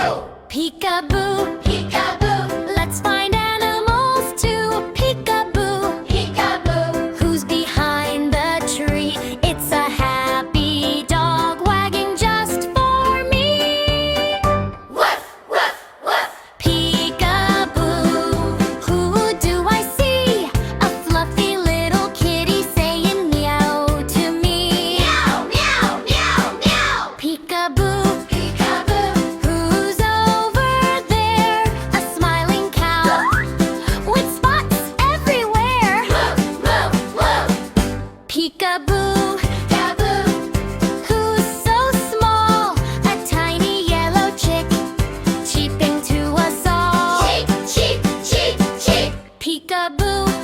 Peekaboo, peekaboo. Let's find animals too. Peekaboo, peekaboo. Who's behind the tree? It's a happy dog wagging just for me. Woof, woof, woof. Peekaboo. Who do I see? A fluffy little kitty saying meow to me. Meow, meow, meow, meow. Peekaboo. Peekaboo, peekaboo. Who's so small? A tiny yellow chick, cheeping to us all. Cheep, cheep, cheep, cheep. Peekaboo.